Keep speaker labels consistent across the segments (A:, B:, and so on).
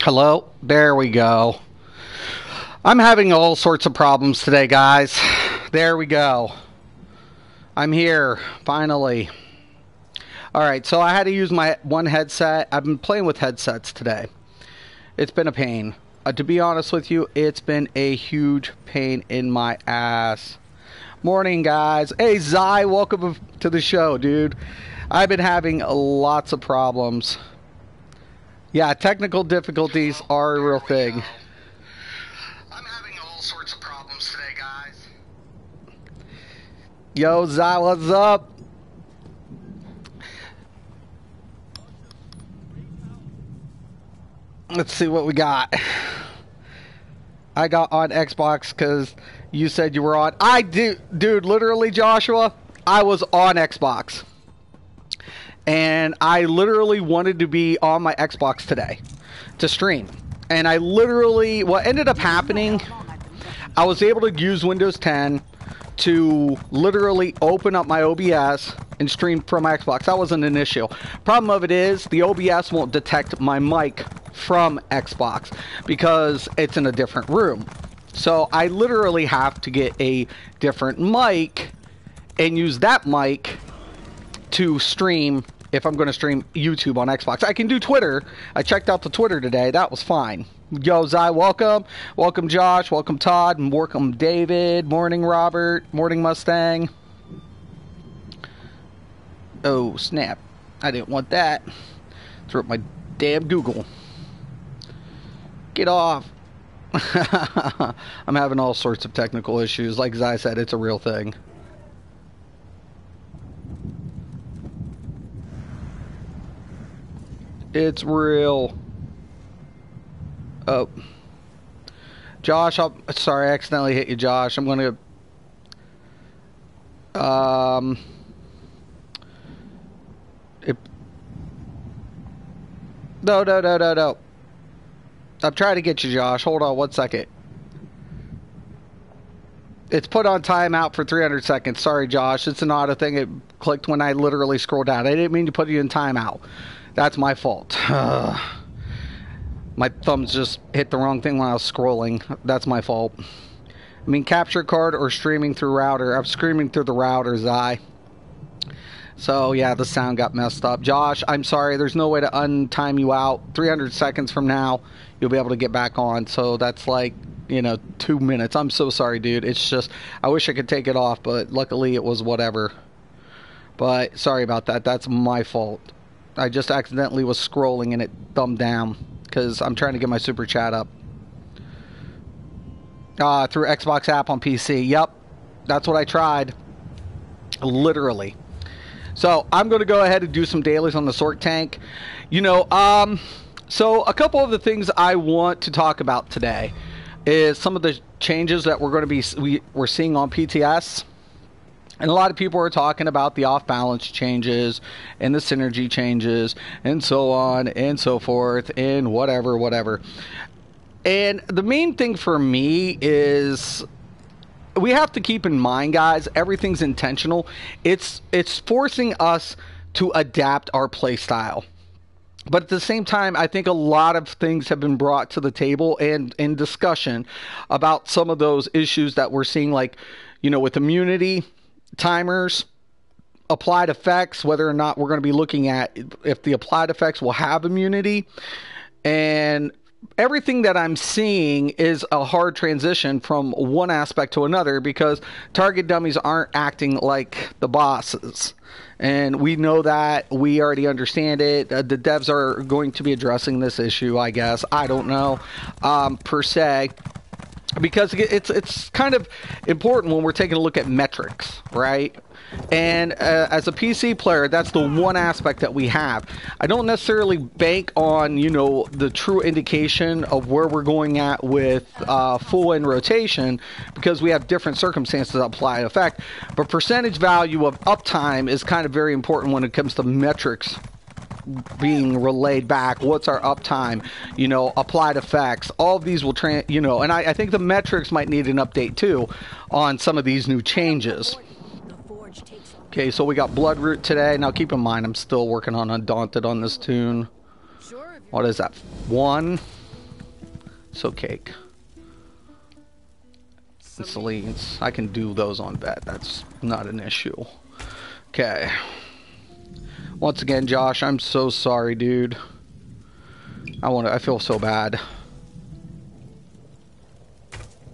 A: Hello? There we go. I'm having all sorts of problems today, guys. There we go. I'm here, finally. Alright, so I had to use my one headset. I've been playing with headsets today. It's been a pain. To be honest with you, it's been a huge pain in my ass. Morning, guys. Hey, Zai, welcome to the show, dude. I've been having lots of problems. Yeah, technical difficulties are a real thing. I'm having all sorts of problems today, guys. Yo, Zai, what's up? Let's see what we got. I got on Xbox because you said you were on. Dude, literally, Joshua, I was on Xbox. And I literally wanted to be on my Xbox today to stream. And I literally, what ended up happening, I was able to use Windows 10 to literally open up my OBS and stream from my Xbox. That wasn't an issue. Problem of it is, the OBS won't detect my mic from Xbox because it's in a different room. So I literally have to get a different mic and use that mic to stream if I'm going to stream YouTube on Xbox. I can do Twitter. I checked out the Twitter today. That was fine. Yo, Zai, welcome. Welcome, Josh. Welcome, Todd. And welcome, David. Morning, Robert. Morning, Mustang. Oh, snap. I didn't want that. Threw up my damn Google. Get off. I'm having all sorts of technical issues. Like Zai said, it's a real thing. It's real. Oh. Josh, sorry, I accidentally hit you, Josh. I'm gonna... No. I'm trying to get you, Josh. Hold on 1 second. It's put on timeout for 300 seconds. Sorry, Josh. It's an auto thing. It clicked when I literally scrolled down. I didn't mean to put you in timeout. That's my fault. My thumbs just hit the wrong thing when I was scrolling. That's my fault. I mean, capture card or streaming through router. I'm streaming through the router, Zai. So, yeah, the sound got messed up. Josh, I'm sorry. There's no way to untime you out. 300 seconds from now, you'll be able to get back on. So that's like, 2 minutes. I'm so sorry, dude. It's just, I wish I could take it off, but luckily it was whatever. But sorry about that. That's my fault. I just accidentally was scrolling and it thumbed down because I'm trying to get my super chat up. Through Xbox app on PC. Yep, that's what I tried. Literally. So I'm going to go ahead and do some dailies on the Sork tank. So a couple of the things I want to talk about today is some of the changes that we're seeing on PTS. And a lot of people are talking about the off-balance changes and the synergy changes and so on and so forth and whatever. And the main thing for me is we have to keep in mind, guys, everything's intentional. It's forcing us to adapt our play style. But at the same time, I think a lot of things have been brought to the table and in discussion about some of those issues that we're seeing, like, with immunity, timers, applied effects, whether or not we're going to be looking at if the applied effects will have immunity. And everything that I'm seeing is a hard transition from one aspect to another because target dummies aren't acting like the bosses. And we know that. We already understand it. The devs are going to be addressing this issue, I guess. I don't know, per se. Because it's kind of important when we're taking a look at metrics, right? And as a PC player, that's the one aspect that we have. I don't necessarily bank on, the true indication of where we're going at with full end rotation because we have different circumstances that apply effect. But percentage value of uptime is kind of very important when it comes to metrics being relayed back. What's our uptime? Applied effects. All of these will and I think the metrics might need an update too on some of these new changes. Okay, so we got Bloodroot today. Now keep in mind, I'm still working on Undaunted on this tune. What is that? 1? So cake. And Celine's. I can do those on vet. That's not an issue. Okay. Once again, Josh, I'm so sorry, dude. I feel so bad.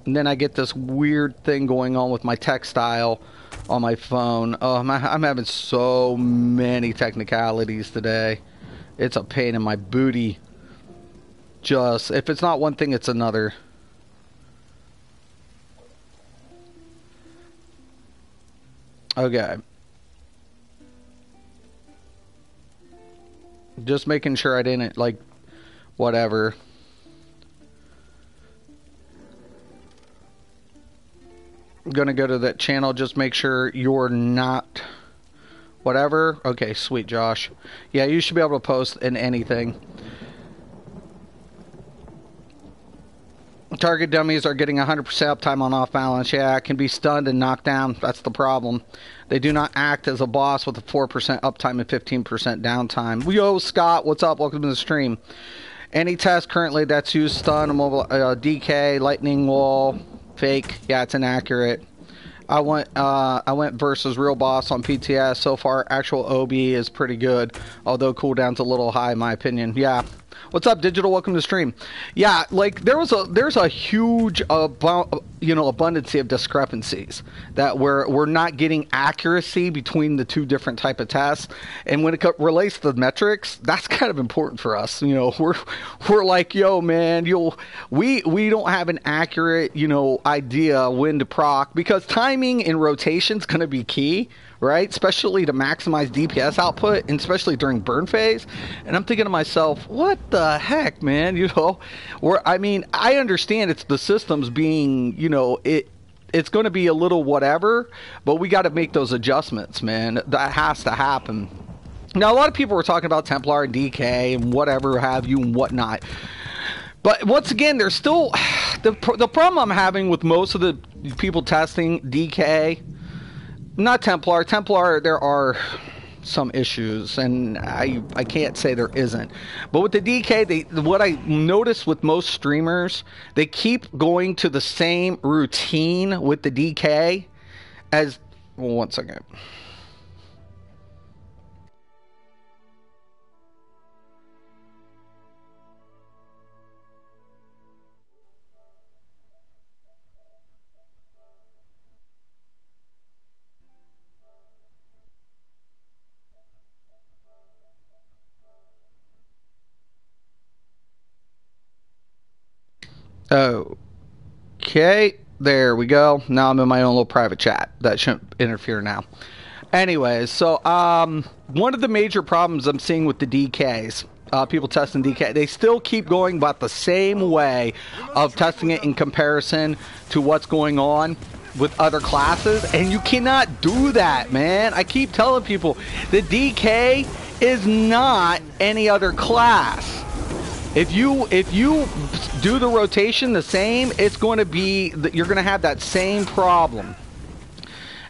A: And then I get this weird thing going on with my textile on my phone. Oh, I'm having so many technicalities today. It's a pain in my booty. Just, if it's not one thing, it's another. Okay. Just making sure I didn't, like, whatever. I'm gonna go to that channel, just make sure you're not whatever. Okay, sweet, Josh. Yeah, you should be able to post in anything. Target dummies are getting 100% uptime on off balance. Yeah, it can be stunned and knocked down. That's the problem. They do not act as a boss with a 4% uptime and 15% downtime. Yo, Scott, what's up? Welcome to the stream. Any test currently that's used stun, mobile, DK, lightning wall, fake. Yeah, it's inaccurate. I went versus real boss on PTS. So far, actual OB is pretty good, although cooldown's a little high in my opinion. Yeah. What's up, Digital? Welcome to the stream. Yeah, like there's a huge abundance of discrepancies that we're not getting accuracy between the two different type of tests, and when it relates to the metrics, that's kind of important for us. You know, we're like, yo, man, we don't have an accurate idea when to proc, because timing and rotation's going to be key. Right? Especially to maximize DPS output, and especially during burn phase. And I'm thinking to myself, what the heck, man? I understand it's the systems being, it's going to be a little whatever, but we got to make those adjustments, man. That has to happen. Now, a lot of people were talking about Templar and DK and whatever have you and whatnot. But once again, there's still the problem I'm having with most of the people testing DK. Not Templar. Templar, there are some issues, and I can't say there isn't. But with the DK, what I noticed with most streamers, they keep going to the same routine with the DK as... Well, one second. Okay, there we go. Now I'm in my own little private chat. That shouldn't interfere now. Anyways, so one of the major problems I'm seeing with the DKs, people testing DK, they still keep going about the same way of testing it in comparison to what's going on with other classes, and you cannot do that, man. I keep telling people the DK is not any other class. If you do the rotation the same, it's going to be, you're going to have that same problem.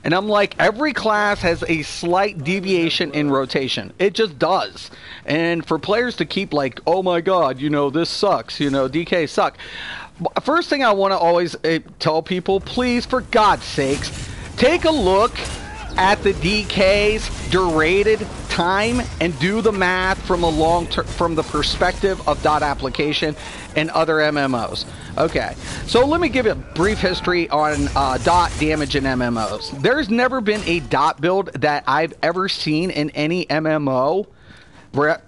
A: And I'm like, every class has a slight deviation in rotation. It just does. And for players to keep like, oh my god, this sucks, DK suck. First thing I want to always tell people, please, for God's sakes, take a look at the DK's durated time and do the math from from the perspective of dot application and other MMOs. Okay, so let me give you a brief history on dot damage in MMOs. There's never been a dot build that I've ever seen in any MMO, that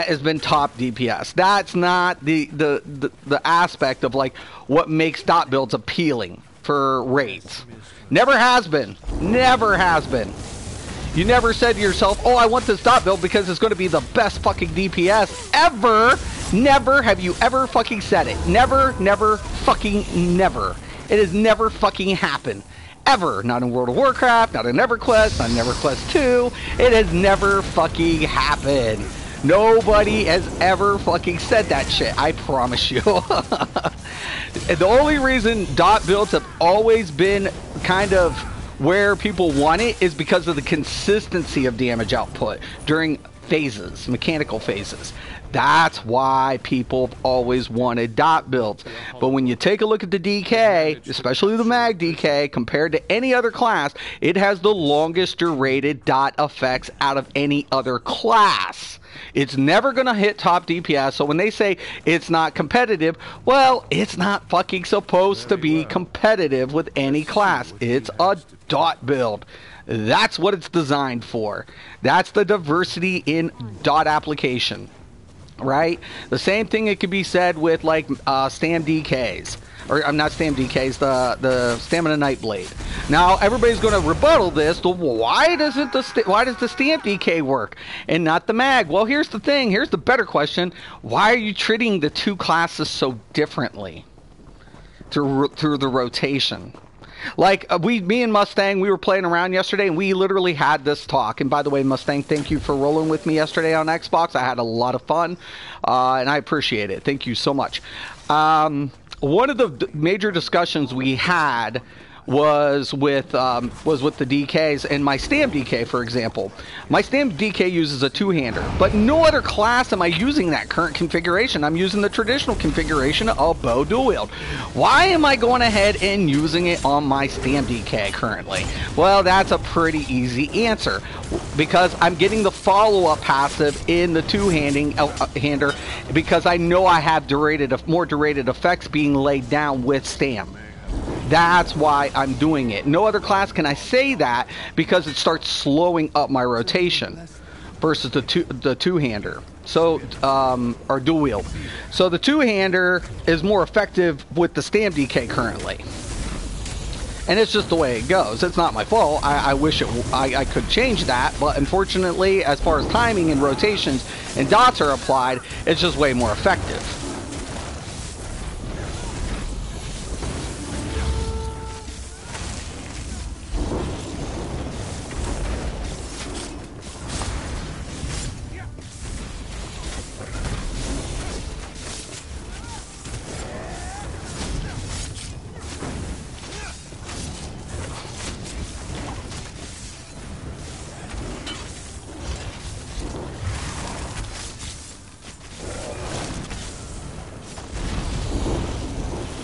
A: has been top DPS. That's not the aspect of like what makes dot builds appealing for raids. Never has been. Never has been. You never said to yourself, oh, I want this dot build because it's going to be the best fucking DPS ever. Never have you ever fucking said it. Never, never, fucking never. It has never fucking happened. Ever. Not in World of Warcraft, not in EverQuest, not in EverQuest 2. It has never fucking happened. Nobody has ever fucking said that shit. I promise you. The only reason dot builds have always been kind of where people want it is because of the consistency of damage output during phases, mechanical phases. That's why people always wanted dot builds. But when you take a look at the DK, especially the mag DK, compared to any other class, it has the longest durated dot effects out of any other class. It's never going to hit top DPS, so when they say it's not competitive, well, it's not fucking supposed to be competitive with any class. It's a dot build. That's what it's designed for. That's the diversity in dot application, right? The same thing it could be said with like Stam DKs. Or I'm not Stam DKs, the Stamina Nightblade. Now everybody's going to rebuttal this. Why does the Stam DK work and not the mag? Well, here's the thing. Here's the better question. Why are you treating the two classes so differently through the rotation? Like me and Mustang, we were playing around yesterday, and we literally had this talk. And by the way, Mustang, thank you for rolling with me yesterday on Xbox. I had a lot of fun, and I appreciate it. Thank you so much. One of the major discussions we had was with the DKs, and my Stam DK, for example. My Stam DK uses a two-hander, but no other class am I using that current configuration. I'm using the traditional configuration of bow dual wield. Why am I going ahead and using it on my Stam DK currently? Well, that's a pretty easy answer, because I'm getting the follow-up passive in the two-hander, because I know I have more durated effects being laid down with Stam. That's why I'm doing it. No other class can I say that, because it starts slowing up my rotation versus the two-hander. So, or dual wield. So the two-hander is more effective with the Stam DK currently. And it's just the way it goes. It's not my fault. I wish I could change that, but unfortunately, as far as timing and rotations and dots are applied, it's just way more effective.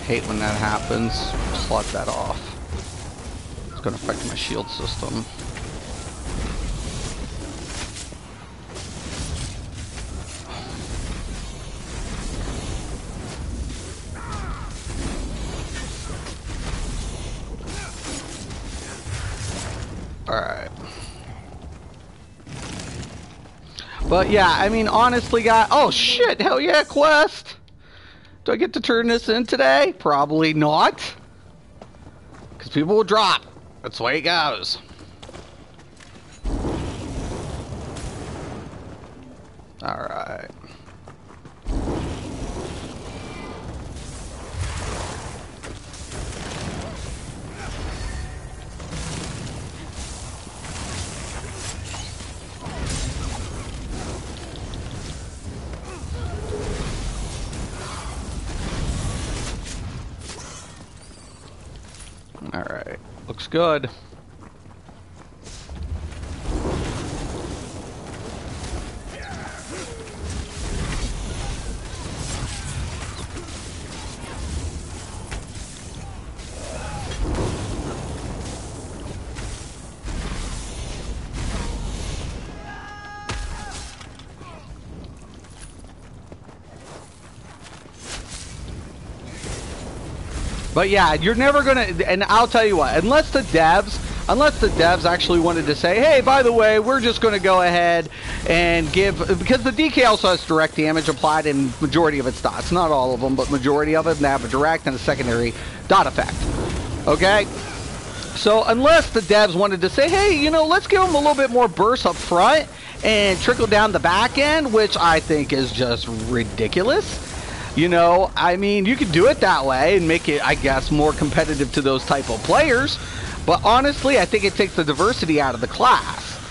A: Hate when that happens. Slot that off. It's going to affect my shield system. Alright. But yeah, I mean, honestly, guys. Oh shit! Hell yeah, quest! Do I get to turn this in today? Probably not. Because people will drop. That's the way it goes. Alright. Alright, looks good. But yeah, you're never gonna, and I'll tell you what, unless the devs actually wanted to say, hey, by the way, we're just gonna go ahead and give, because the DK also has direct damage applied in majority of its dots, not all of them, but majority of them have a direct and a secondary dot effect. Okay? So unless the devs wanted to say, hey, you know, let's give them a little bit more burst up front and trickle down the back end, which I think is just ridiculous. You know, I mean, you could do it that way and make it, I guess, more competitive to those type of players. But honestly, I think it takes the diversity out of the class.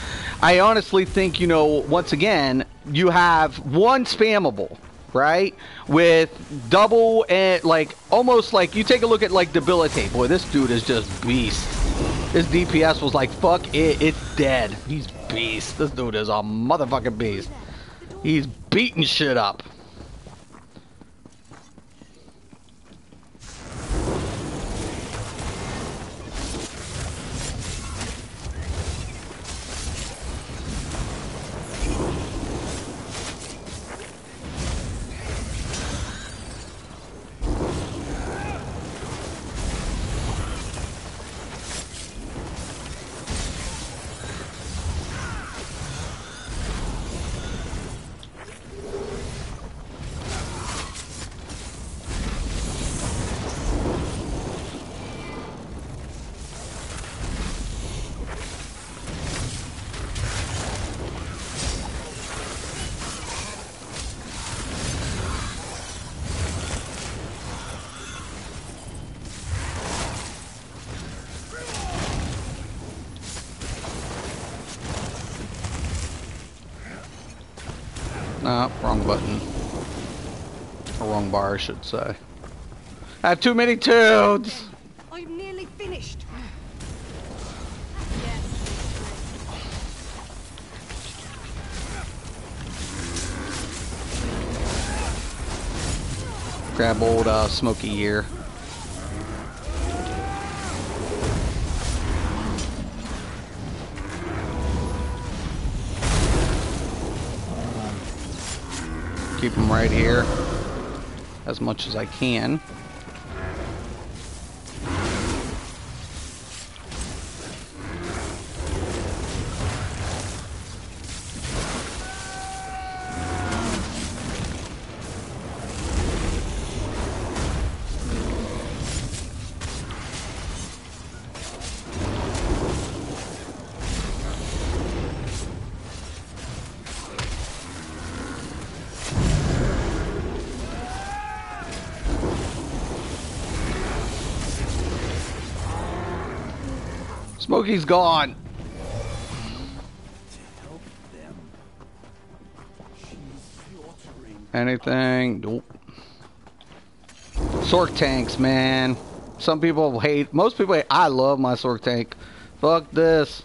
A: I honestly think, you know, once again, you have one spammable, right? With double and, like, almost like, you take a look at, like, Debilitate. Boy, this dude is just beast. His DPS was like, fuck it, it's dead. He's beast. This dude is a motherfucking beast. He's beast. beating shit up. No, wrong button. Or wrong bar, I should say. I have too many toads!
B: I'm nearly finished.
A: Grab old Smoky here. Keep them right here as much as I can. Smokey's gone. Anything? Nope. Sork tanks, man. Some people hate. Most people hate. I love my Sork tank. Fuck this.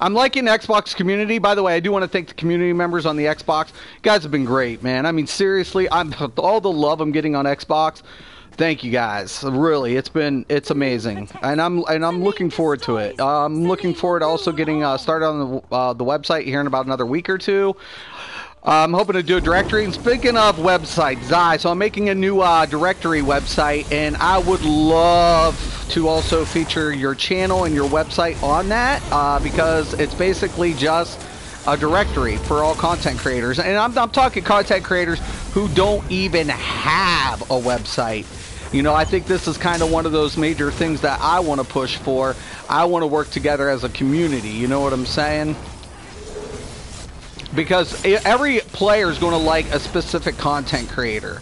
A: I'm liking the Xbox community. By the way, I do want to thank the community members on the Xbox. You guys have been great, man. I mean, seriously, all the love I'm getting on Xbox. Thank you guys. Really, it's amazing, and I'm looking forward to it. I'm looking forward to also getting started on the website here in about another week or two. I'm hoping to do a directory. And speaking of websites, so I'm making a new directory website, and I would love to also feature your channel and your website on that because it's basically just a directory for all content creators. And I'm talking content creators who don't even have a website. You know, I think this is kind of one of those major things that I want to push for. I want to work together as a community. You know what I'm saying? Because every player is going to like a specific content creator.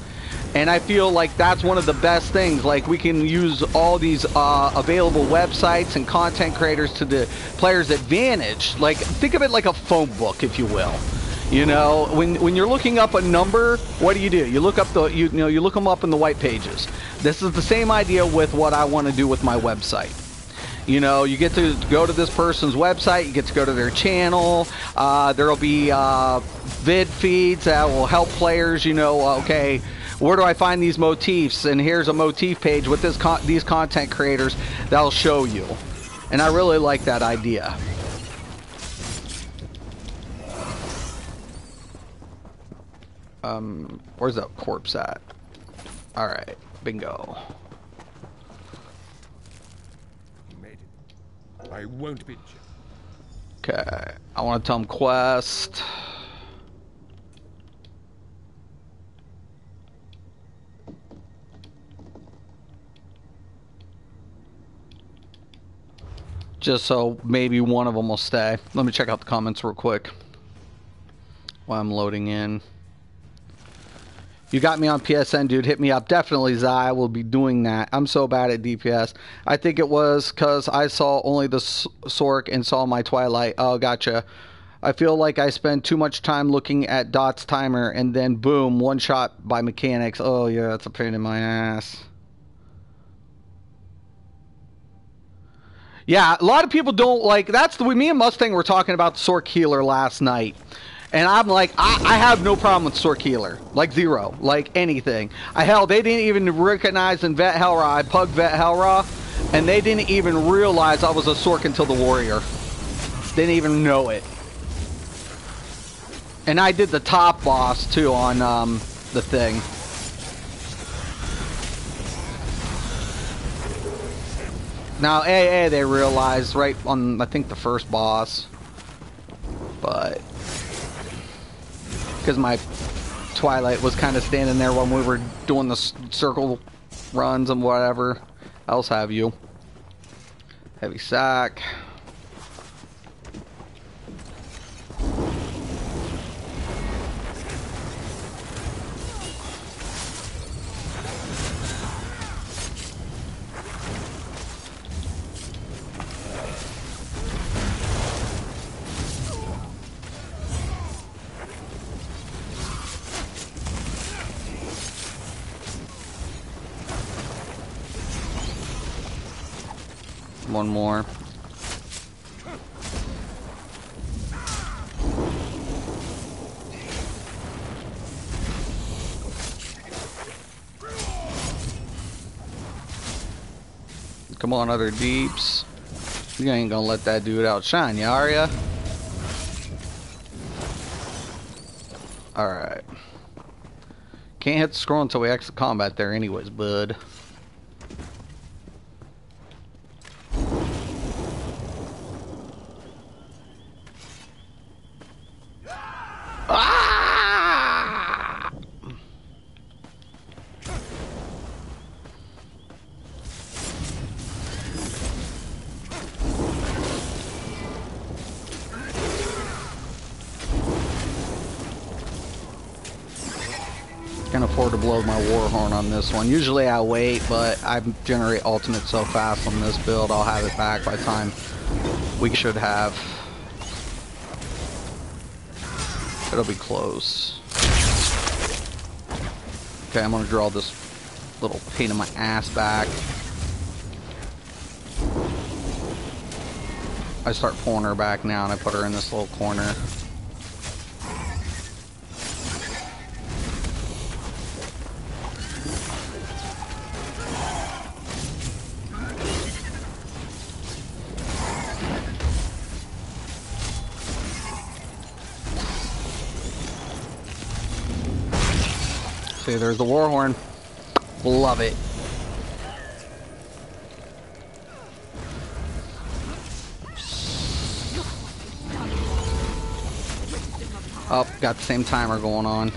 A: And I feel like that's one of the best things. Like, we can use all these available websites and content creators to the player's advantage. Like, think of it like a phone book, if you will. You know, when you're looking up a number, what do? You look up you look them up in the white pages. This is the same idea with what I want to do with my website. You know, you get to go to this person's website, you get to go to their channel, there'll be vid feeds that will help players, you know, okay, where do I find these motifs? And here's a motif page with these content creators that'll show you. And I really like that idea. Where's that corpse at? Alright, bingo.
C: I won't beat you.
A: Okay, I want to tell him quest. Just so maybe one of them will stay. Let me check out the comments real quick while I'm loading in. You got me on PSN, dude. Hit me up. Definitely, Zai. I will be doing that. I'm so bad at DPS. I think it was because I saw only the Sork and saw my Twilight. Oh, gotcha. I feel like I spend too much time looking at Dot's timer and then boom, one shot by mechanics. Oh yeah, that's a pain in my ass. Yeah, a lot of people don't like. That's the way me and Mustang were talking about the Sork Healer last night. And I'm like, I have no problem with Sork Healer. Like, zero. Like, anything. Hell, they didn't even recognize in Vet Hellra. I pugged Vet Hellra, and they didn't even realize I was a Sork until the Warrior. Didn't even know it. And I did the top boss, too, on the thing. Now, AA, they realized right on, I think, the first boss. But because my Twilight was kind of standing there when we were doing the circle runs and whatever else have you. Heavy sack. One more. Come on, other deeps. You ain't gonna let that dude outshine you, are ya? Alright. Can't hit the scroll until we exit combat there anyways, bud. Can afford to blow my war horn on this one. Usually I wait, but I generate ultimate so fast on this build I'll have it back by the time we should have. It'll be close. Okay, I'm gonna draw this little pain in my ass back. I start pulling her back now and I put her in this little corner. See, there's the war horn. Love it. Oh, got the same timer going on.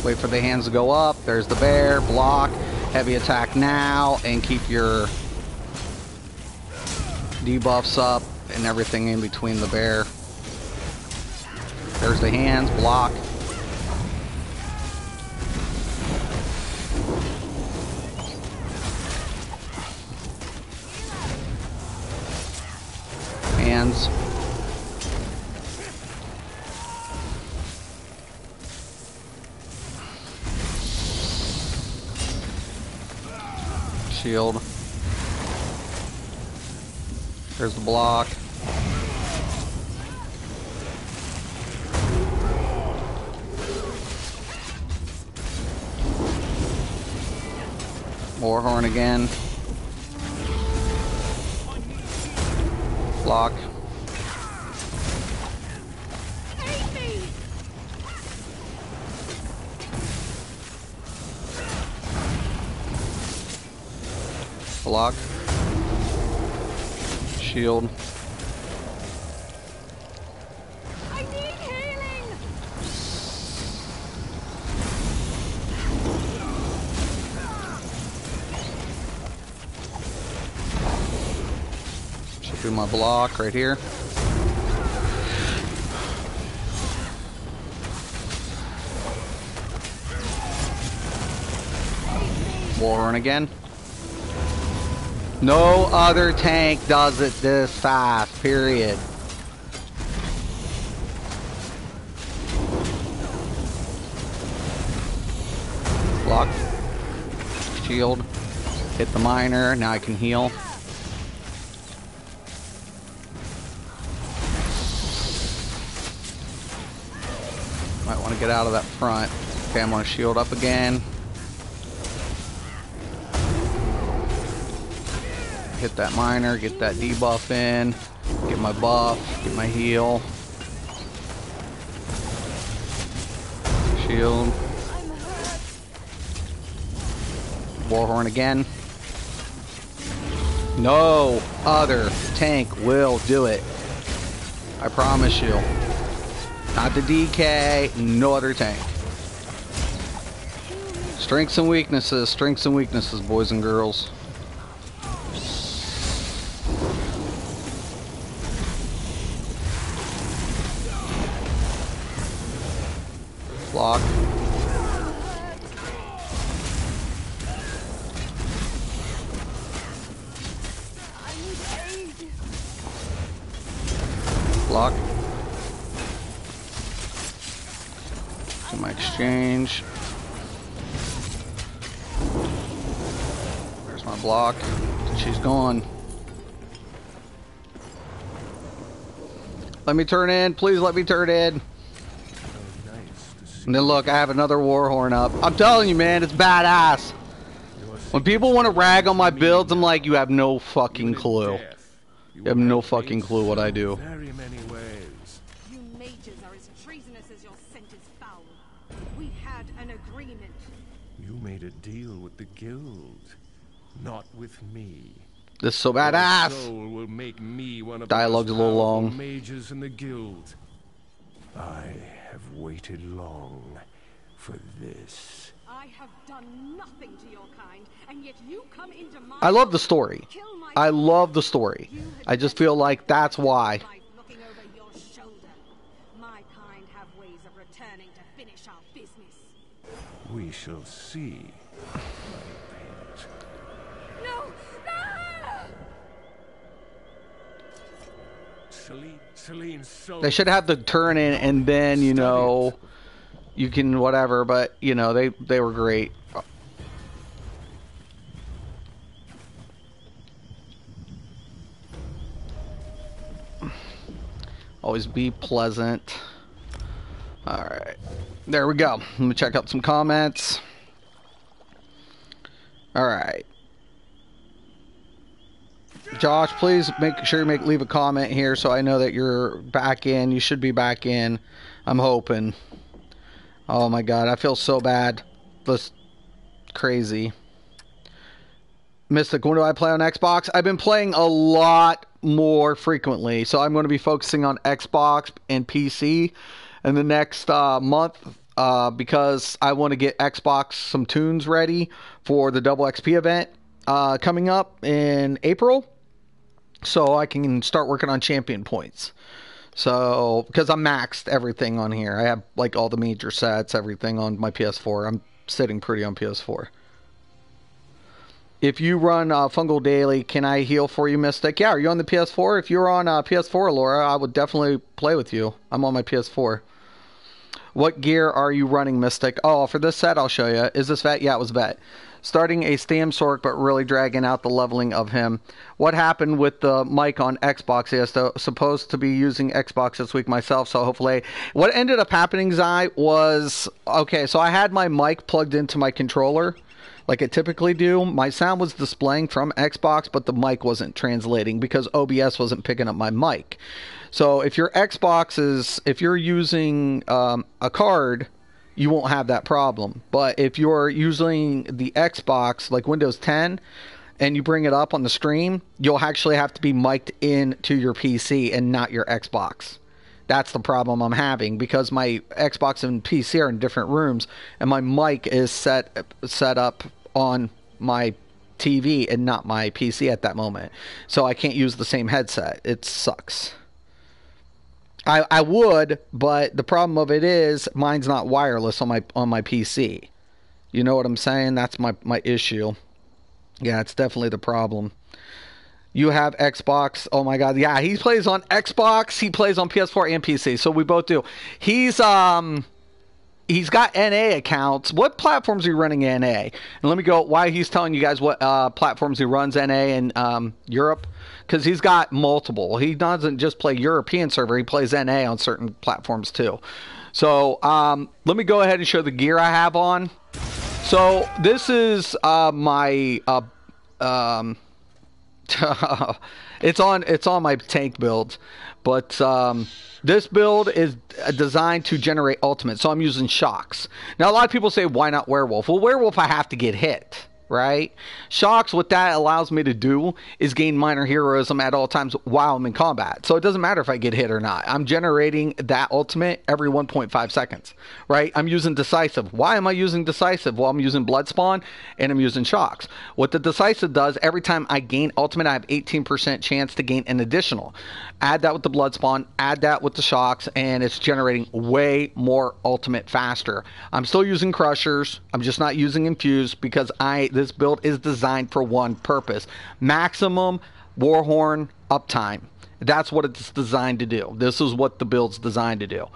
A: Wait for the hands to go up. There's the bear. Block. Heavy attack now. And keep your debuffs up and everything in between the bear. There's the hands, block. Hands. Shield. There's the block. Warhorn again. Block. Block. Shield.
B: I need healing.
A: Should do my block right here. Warhorn again. No other tank does it this fast, period. Block. Shield. Hit the miner. Now I can heal. Might want to get out of that front. Okay, I'm going to shield up again. Hit that miner, get that debuff in, get my buff, get my heal. Shield. Warhorn again. No other tank will do it. I promise you. Not the DK, no other tank. Strengths and weaknesses, boys and girls. Block. Block. Do my exchange. There's my block. She's gone. Let me turn in. Please let me turn in. And then look, I have another Warhorn up. I'm telling you, man, it's badass. When people want to rag on my builds, I'm like, you have no fucking clue. You have no fucking clue what I do.
C: Very many ways.
B: You mages are as treasonous as your scent is foul. We had an agreement.
C: You made a deal with the guild, not with me.
A: This is so
C: Your
A: badass.
C: soul will make me one of
A: Dialogue's
C: the
A: a
C: most
A: little
C: powerful
A: long.
C: mages in the guild. I have waited long for this.
B: I have done nothing to your kind, and yet you come into my
A: I love the story.
B: kill my
A: I love the story. I just feel like that's why.
B: life looking over your shoulder. My kind have ways of returning to finish our business.
C: We shall see.
B: No!
C: Celine's soul.
A: They should have the turn in and then, you know, you can whatever, but, you know, they were great. Always be pleasant. Alright. There we go. Let me check out some comments. Alright. Josh, please make sure you leave a comment here so I know that you're back in. You should be back in. I'm hoping. Oh my god, I feel so bad. That's crazy. Mystic, when do I play on Xbox? I've been playing a lot more frequently, so I'm going to be focusing on Xbox and PC in the next month because I want to get Xbox some tunes ready for the Double XP event coming up in April, so I can start working on champion points. So, because I'm maxed everything on here. I have like all the major sets, everything on my PS4. I'm sitting pretty on PS4. If you run Fungal Daily, can I heal for you, Mystic? Yeah, are you on the PS4? If you're on PS4, Laura, I would definitely play with you. I'm on my PS4. What gear are you running, Mystic? Oh, for this set, I'll show you. Is this vet? Yeah, it was vet. Starting a Stam Sork, but really dragging out the leveling of him. What happened with the mic on Xbox? Yes, supposed to be using Xbox this week myself, so hopefully... What ended up happening, Zai, was... Okay, so I had my mic plugged into my controller, like I typically do. My sound was displaying from Xbox, but the mic wasn't translating because OBS wasn't picking up my mic. So if your Xbox is... If you're using a card... you won't have that problem. But if you're using the Xbox, like Windows 10, and you bring it up on the stream, you'll actually have to be mic'd in to your PC and not your Xbox. That's the problem I'm having, because my Xbox and PC are in different rooms, and my mic is set up on my TV and not my PC at that moment. So I can't use the same headset. It sucks. I would, but the problem of it is mine's not wireless on my PC. You know what I'm saying? That's my issue. Yeah, it's definitely the problem. You have Xbox. Oh my God. Yeah, he plays on Xbox. He plays on PS4 and PC. So we both do. He's got NA accounts. What platforms are you running NA? And let me go why he's telling you guys what platforms he runs NA in Europe. Because he's got multiple. He doesn't just play European server. He plays NA on certain platforms too. So let me go ahead and show the gear I have on. So this is my it's on my tank builds, but this build is designed to generate ultimate, so I'm using shocks. Now a lot of people say, why not werewolf? Well, werewolf I have to get hit, right? Shocks, what that allows me to do is gain minor heroism at all times while I'm in combat. So it doesn't matter if I get hit or not. I'm generating that ultimate every 1.5 seconds, right? I'm using decisive. Why am I using decisive? Well, I'm using blood spawn and I'm using shocks. What the decisive does, every time I gain ultimate, I have 18% chance to gain an additional. Add that with the blood spawn, add that with the shocks, and it's generating way more ultimate faster. I'm still using crushers. I'm just not using infused because this build is designed for one purpose: maximum warhorn uptime. That's what it's designed to do. This is what the build's designed to do.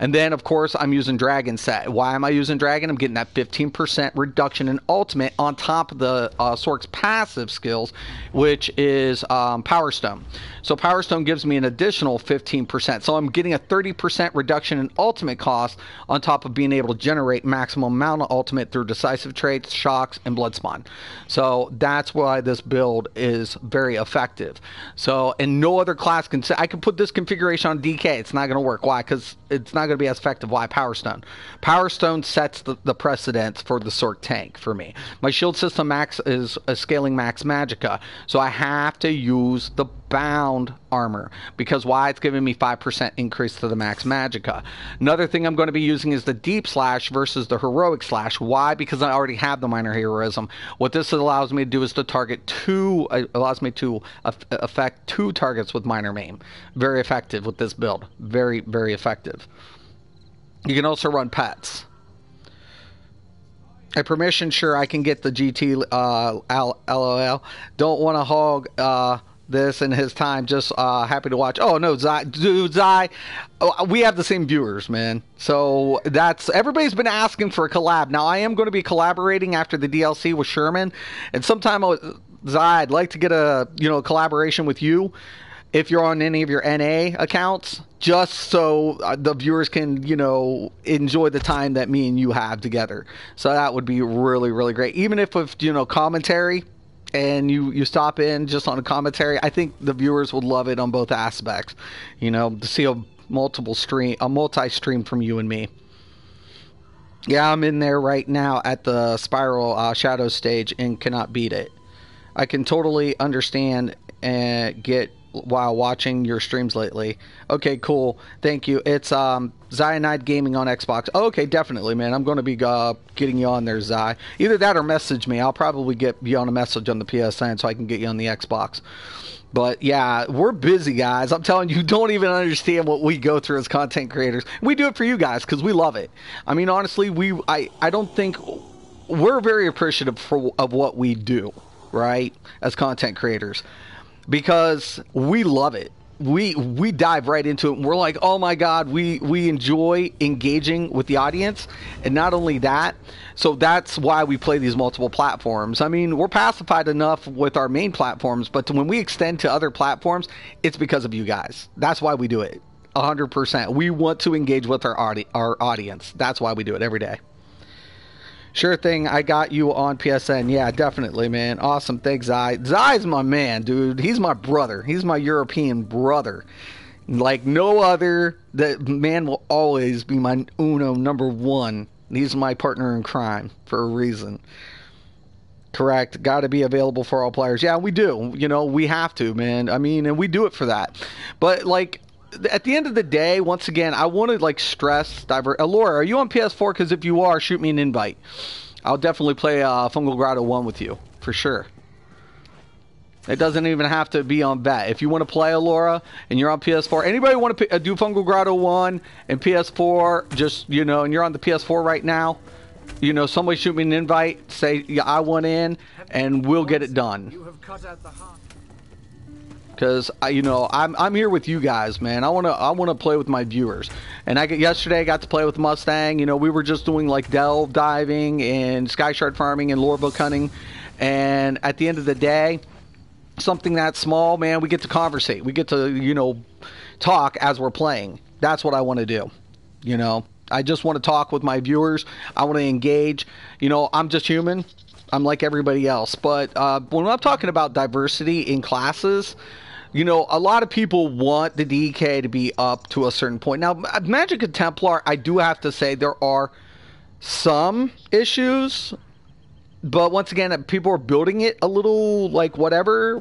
A: And then, of course, I'm using Dragon set. Why am I using Dragon? I'm getting that 15% reduction in ultimate on top of the Sork's passive skills, which is Power Stone. So Power Stone gives me an additional 15%. So I'm getting a 30% reduction in ultimate cost on top of being able to generate maximum amount of ultimate through decisive traits, shocks, and blood spawn. So that's why this build is very effective. So, and no other class I can put this configuration on DK. It's not going to work. Why? Because it's not going to be as effective. Why? Power Stone. Power Stone sets the precedence for the Sork tank for me. My shield system max is a scaling max Magicka, so I have to use the bound armor because why? It's giving me 5% increase to the max Magicka. Another thing I'm going to be using is the deep slash versus the heroic slash. Why? Because I already have the minor heroism. What this allows me to do is to target allows me to affect 2 targets with minor maim. Very effective with this build. Very, very effective. You can also run pets. A permission, sure, I can get the GT LOL. Don't want to hog this in his time, just happy to watch. Oh no, Zai, dude, Zai, we have the same viewers, man. So that's, everybody's been asking for a collab. Now I am going to be collaborating after the DLC with Sherman, and sometime Zai, I'd like to get a collaboration with you if you're on any of your NA accounts, just so the viewers can enjoy the time that me and you have together. So that would be really, really great. Even if with commentary, and you stop in just on a commentary, I think the viewers would love it on both aspects. To see a multi-stream from you and me. Yeah, I'm in there right now at the Spiral Shadow stage and cannot beat it. I can totally understand and get while watching your streams lately. Okay, cool. Thank you. It's Zionide Gaming on Xbox. Oh, okay, definitely, man. I'm going to be getting you on there, Zai. Either that or message me. I'll probably get you on a message on the PSN so I can get you on the Xbox. But yeah, we're busy, guys. I'm telling you, don't even understand what we go through as content creators. We do it for you guys because we love it. I mean, honestly, I don't think we're very appreciative of what we do, right, as content creators. Because we love it. We dive right into it and we're like, oh my god, we enjoy engaging with the audience. And not only that, so that's why we play these multiple platforms. I mean, we're pacified enough with our main platforms, but when we extend to other platforms, it's because of you guys. That's why we do it 100%. We want to engage with our audience. That's why we do it every day. Sure thing, I got you on PSN. Yeah, definitely, man. Awesome, thanks, Zai. Zai's my man, dude. He's my brother. He's my European brother. Like no other. That man will always be my uno number one. He's my partner in crime for a reason. Correct. Got to be available for all players. Yeah, we do. We have to, man. I mean, and we do it for that. But, like, at the end of the day, once again, I want to stress Laura, are you on PS4? Because if you are, shoot me an invite. I'll definitely play Fungal Grotto 1 with you for sure. It doesn't even have to be on bet. If you want to play Laura and you're on PS4, anybody want to do Fungal Grotto 1 and PS4, just and you're on the PS4 right now, somebody shoot me an invite, say I want in, and we'll get it done.
D: You have cut out the heart.
A: because I'm here with you guys, man. I wanna play with my viewers. And yesterday I got to play with Mustang. We were just doing like delve diving and sky shard farming and lore book hunting. And at the end of the day, something that small, man, we get to conversate. We get to talk as we're playing. That's what I want to do. I just want to talk with my viewers. I want to engage. I'm just human. I'm like everybody else. But when I'm talking about diversity in classes, a lot of people want the DK to be up to a certain point. Now, Magic and Templar, I do have to say there are some issues. But once again, people are building it a little like whatever.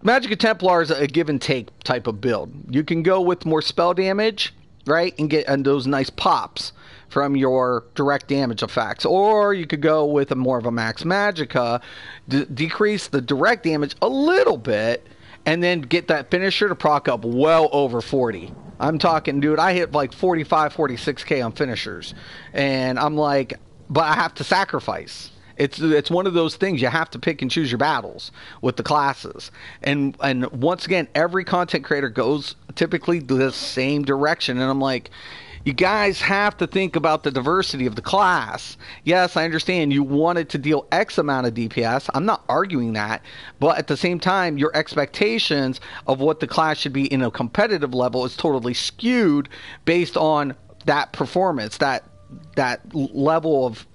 A: Magic and Templar is a give and take type of build. You can go with more spell damage, right, and get those nice pops from your direct damage effects, or you could go with more of a max magicka, decrease the direct damage a little bit, and then get that finisher to proc up well over 40. I'm talking, dude, I hit like 45, 46k on finishers, and I'm like, but I have to sacrifice. It's one of those things you have to pick and choose your battles with the classes. And once again, every content creator goes typically the same direction. And I'm like, you guys have to think about the diversity of the class. Yes, I understand you wanted to deal X amount of DPS. I'm not arguing that. But at the same time, your expectations of what the class should be in a competitive level is totally skewed based on that performance, that level of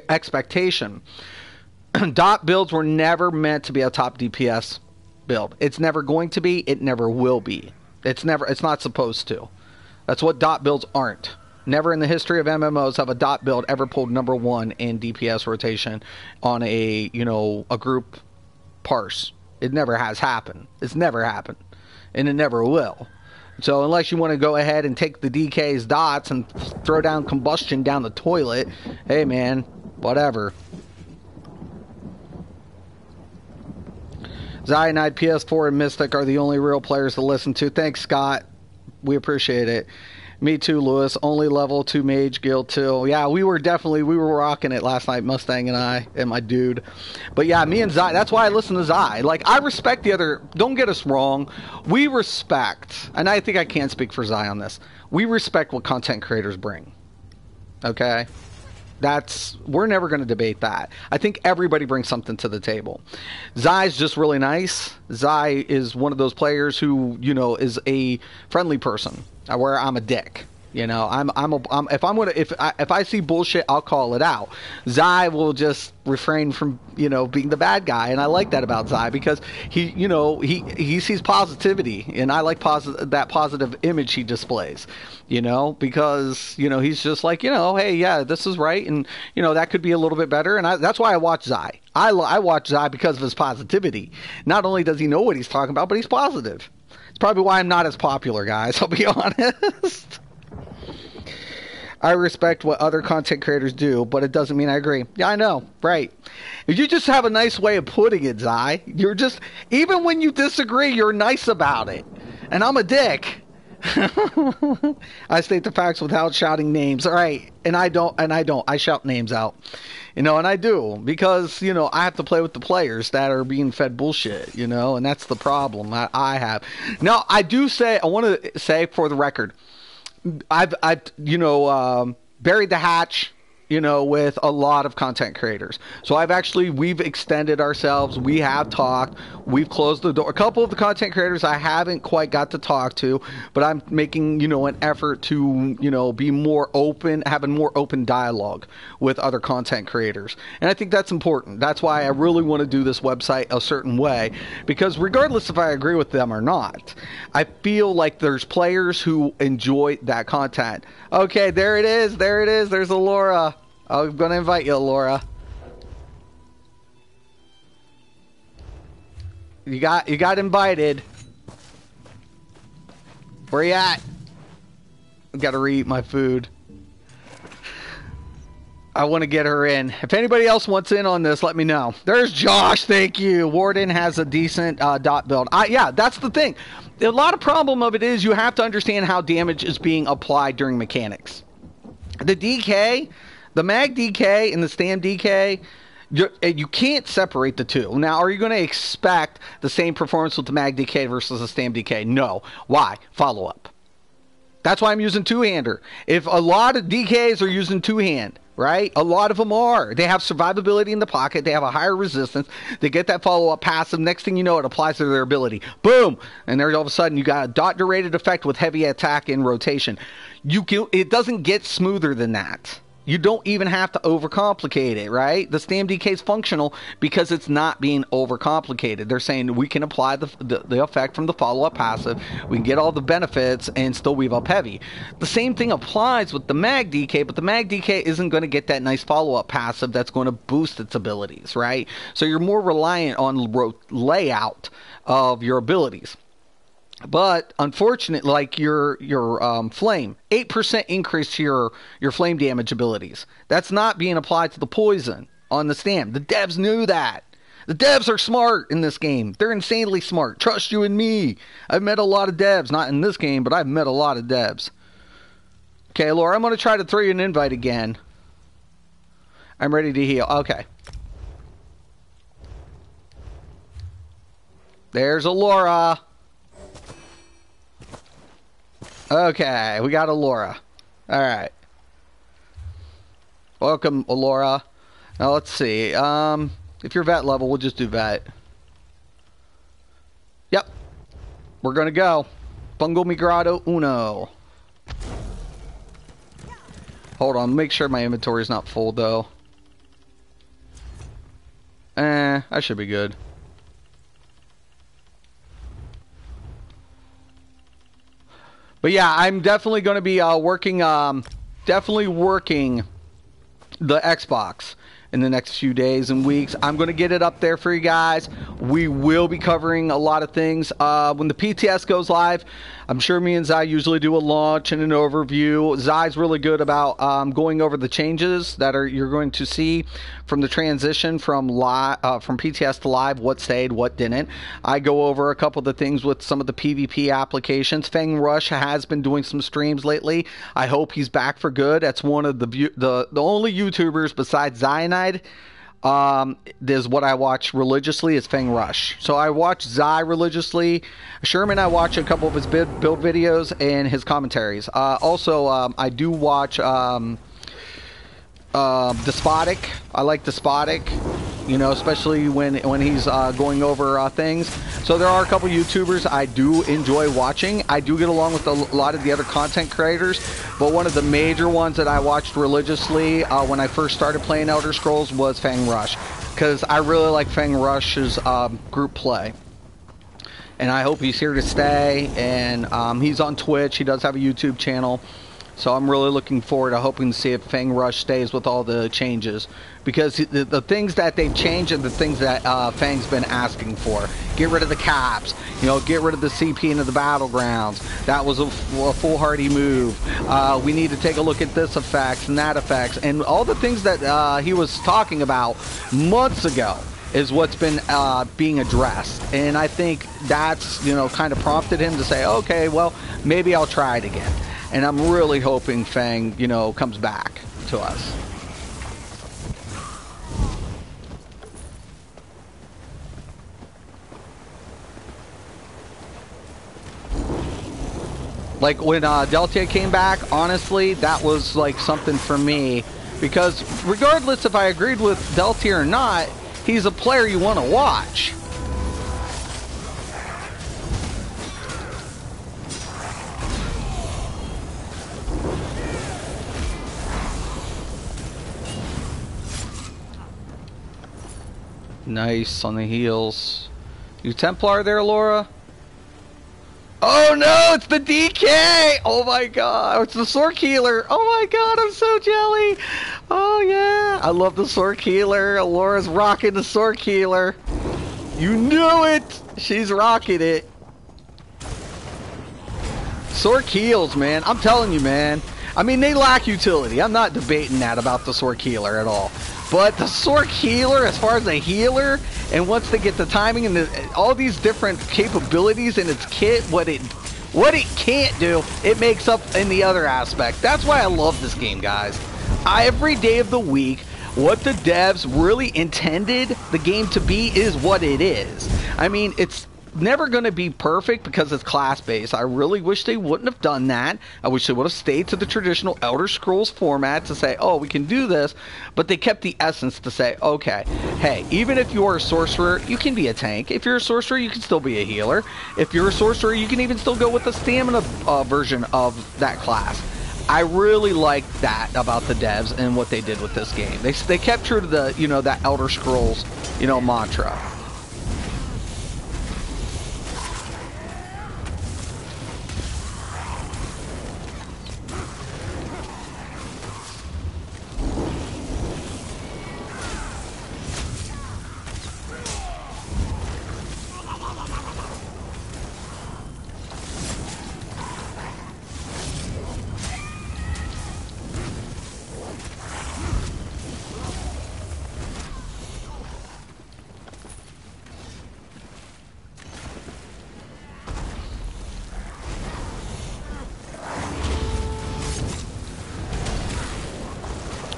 A: expectation. Dot builds were never meant to be a top DPS build. It's never going to be. It never will be. It's not supposed to. That's what dot builds aren't. Never in the history of MMOs have a dot build ever pulled number 1 in DPS rotation on a group parse. It never has happened. It's never happened. And it never will. So unless you want to go ahead and take the DK's dots and throw down combustion down the toilet, hey man, whatever. Cyanide, PS4, and Mystic are the only real players to listen to. Thanks, Scott. We appreciate it. Me too, Lewis. Only level 2 mage guild too. Yeah, we were rocking it last night, Mustang and I, and my dude. But yeah, me and Zai, that's why I listen to Zai. Like, I respect the other, don't get us wrong. We respect, and I think I can speak for Zai on this. We respect what content creators bring. Okay? We're never going to debate that. I think everybody brings something to the table. Zai's just really nice. Zai is one of those players who, is a friendly person, where I'm a dick. If I see bullshit, I'll call it out. Zai will just refrain from, being the bad guy, and I like that about Zai because he sees positivity, and I like that positive image he displays. Because he's just like, hey, yeah, this is right, and that could be a little bit better, and that's why I watch Zai. I watch Zai because of his positivity. Not only does he know what he's talking about, but he's positive. It's probably why I'm not as popular, guys. I'll be honest. I respect what other content creators do, but it doesn't mean I agree. Yeah, I know. Right. You just have a nice way of putting it, Zai. You're just, even when you disagree, you're nice about it. And I'm a dick. I state the facts without shouting names. All right. And I don't. I shout names out. And I do. Because, I have to play with the players that are being fed bullshit, and that's the problem that I have. Now, I want to say for the record, I've buried the hatch, with a lot of content creators. So we've extended ourselves. We have talked. We've closed the door. A couple of the content creators I haven't quite got to talk to, but I'm making, an effort to, be more open, having more open dialogue with other content creators. And I think that's important. That's why I really want to do this website a certain way, because regardless if I agree with them or not, I feel like there's players who enjoy that content. Okay, there it is. There's Alora. I'm going to invite you, Laura. You got invited. Where you at? I got to re-eat my food. I want to get her in. If anybody else wants in on this, let me know. There's Josh. Thank you. Warden has a decent dot build. Yeah, that's the thing. A lot of problem of it is you have to understand how damage is being applied during mechanics. The DK... The mag DK and the stam DK, You can't separate the two. Now, are you going to expect the same performance with the mag DK versus the stam DK? No. Why? Follow up. That's why I'm using two-hander. If a lot of DKs are using two-hand, right? A lot of them are. They have survivability in the pocket. They have a higher resistance. They get that follow-up passive. Next thing you know, it applies to their ability. Boom! And there all of a sudden, you got a dot-derated effect with heavy attack in rotation. It doesn't get smoother than that. You don't even have to overcomplicate it, right? The Stam DK is functional because it's not being overcomplicated. They're saying we can apply the effect from the follow-up passive, we can get all the benefits, and still weave up heavy. The same thing applies with the Mag DK, but the Mag DK isn't going to get that nice follow-up passive that's going to boost its abilities, right? So you're more reliant on layout of your abilities. But unfortunately, like your flame, 8% increase to your flame damage abilities. That's not being applied to the poison on the Stam. The devs knew that. The devs are smart in this game. They're insanely smart. Trust you and me. I've met a lot of devs, not in this game, but I've met a lot of devs. Okay, Laura, I'm going to try to throw you an invite again. I'm ready to heal. Okay. There's Laura. Okay, we got Alora. Alright. Welcome, Alora. Now, let's see. If you're vet level, we'll just do vet. Yep. We're gonna go. Fungo Migrado Uno. Hold on, make sure my inventory is not full, though. I should be good. But yeah, I'm definitely going to be working the Xbox in the next few days and weeks. I'm going to get it up there for you guys. We will be covering a lot of things. When the PTS goes live, I'm sure me and Zai usually do a launch and an overview. Zai's really good about going over the changes that you're going to see from the transition from PTS to live, what stayed, what didn't. I go over a couple of the things with some of the PvP applications. Feng Rush has been doing some streams lately. I hope he's back for good. That's one of the only YouTubers besides Cyanide. Is what I watch religiously is Feng Rush. So I watch Zai religiously. Sherman, I watch a couple of his build videos and his commentaries. Also, I do watch Despotic. I like Despotic, you know, especially when he's going over things. So there are a couple YouTubers I do enjoy watching. I do get along with a lot of the other content creators, but one of the major ones that I watched religiously when I first started playing Elder Scrolls was Feng Rush, because I really like Feng Rush's group play. And I hope he's here to stay, and he's on Twitch. He does have a YouTube channel. So I'm really looking forward to hoping to see if Feng Rush stays with all the changes. Because the things that they've changed are the things that Feng's been asking for. Get rid of the caps. You know, get rid of the CP into the battlegrounds. That was a foolhardy move. We need to take a look at this effects and that effects. And all the things that he was talking about months ago is what's been being addressed. And I think that's, you know, kind of prompted him to say, okay, well, maybe I'll try it again. And I'm really hoping Feng, you know, comes back to us. Like when Deltia came back, honestly, that was like something for me. Because regardless if I agreed with Deltia or not, he's a player you want to watch. Nice on the heels. You Templar there, Laura? Oh no, it's the DK! Oh my god, it's the Sork Healer. Oh my god, I'm so jelly. Oh yeah, I love the Sork Healer. Laura's rocking the Sork Healer. You knew it! She's rocking it. Sork heals, man. I'm telling you, man. I mean, they lack utility. I'm not debating that about the Sork Healer at all. But the Sork Healer, as far as a healer, and once they get the timing and all these different capabilities in its kit, what it can't do, it makes up in the other aspect. That's why I love this game, guys. Every day of the week, what the devs really intended the game to be is what it is. I mean, it's never going to be perfect because it's class-based. I really wish they wouldn't have done that. I wish they would have stayed to the traditional Elder Scrolls format to say, oh, we can do this, but they kept the essence to say, okay, hey, even if you're a sorcerer, you can be a tank. If you're a sorcerer, you can still be a healer. If you're a sorcerer, you can even still go with the stamina version of that class. I really like that about the devs and what they did with this game. They kept true to the, you know, that Elder Scrolls, you know, mantra.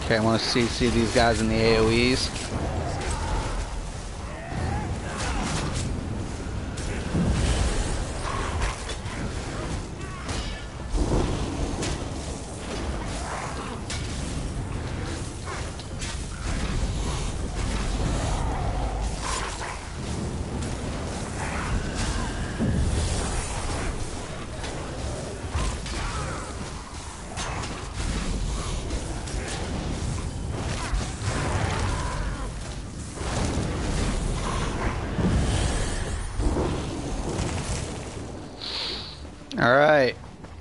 A: Okay, I want to see these guys in the AoEs. Alright,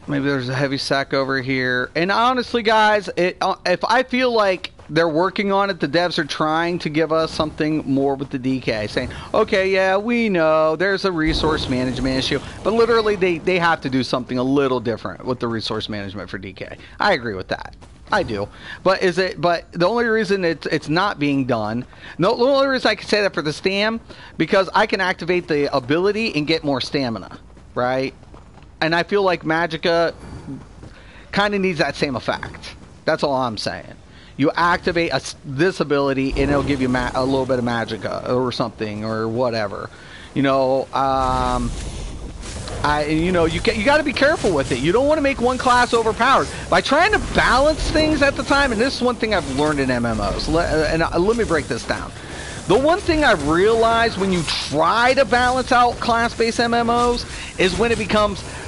A: maybe there's a heavy sack over here. And honestly, guys, if I feel like they're working on it, the devs are trying to give us something more with the DK, saying, okay, yeah, we know there's a resource management issue, but literally they have to do something a little different with the resource management for DK. I agree with that. I do. But the only reason it's not being done, the only reason I can say that for the stam, because I can activate the ability and get more stamina, right? And I feel like Magicka kind of needs that same effect. That's all I'm saying. You activate this ability, and it'll give you a little bit of Magicka or something or whatever. You know, you got to be careful with it. You don't want to make one class overpowered by trying to balance things at the time. And this is one thing I've learned in MMOs. Let me break this down. The one thing I've realized when you try to balance out class-based MMOs is when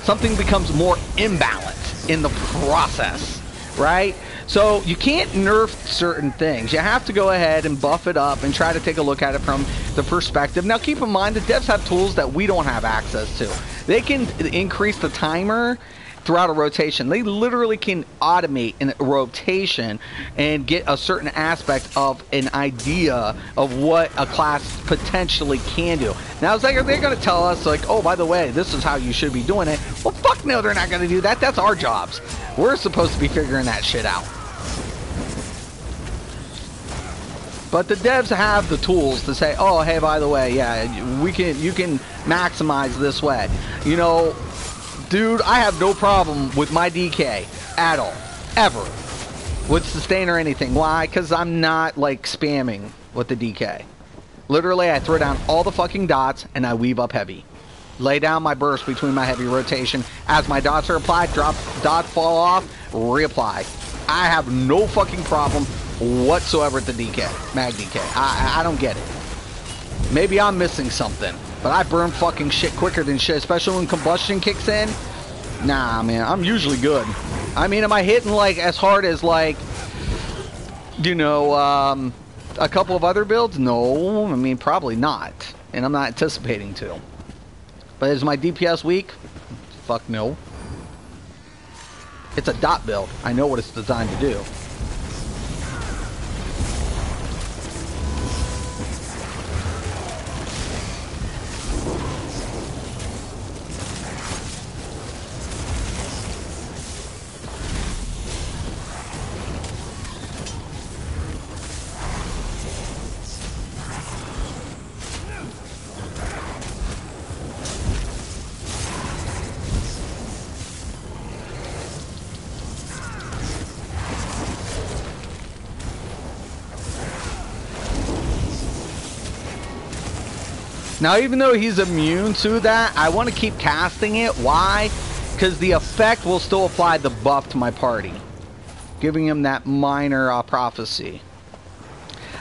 A: something becomes more imbalanced in the process, right? So you can't nerf certain things. You have to go ahead and buff it up and try to take a look at it from the perspective. Now keep in mind, the devs have tools that we don't have access to. They can increase the timer throughout a rotation. They literally can automate a rotation and get a certain aspect of an idea of what a class potentially can do. Now, it's like, are they going to tell us, like, oh, by the way, this is how you should be doing it? Well, fuck no, they're not going to do that. That's our jobs. We're supposed to be figuring that shit out. But the devs have the tools to say, oh, hey, by the way, yeah, you can maximize this way. You know, dude, I have no problem with my DK at all, ever, with sustain or anything. Why? Because I'm not, like, spamming with the DK. Literally, I throw down all the fucking dots, and I weave up heavy. Lay down my burst between my heavy rotation. As my dots are applied, dots fall off, reapply. I have no fucking problem whatsoever with the DK, Mag DK. I don't get it. Maybe I'm missing something. But I burn fucking shit quicker than shit, especially when combustion kicks in. Nah, man, I'm usually good. I mean, am I hitting, like, as hard as, like, you know, a couple of other builds? No, I mean, probably not. And I'm not anticipating to. But is my DPS weak? Fuck no. It's a dot build. I know what it's designed to do. Now, even though he's immune to that, I want to keep casting it. Why? Because the effect will still apply the buff to my party, giving him that minor prophecy.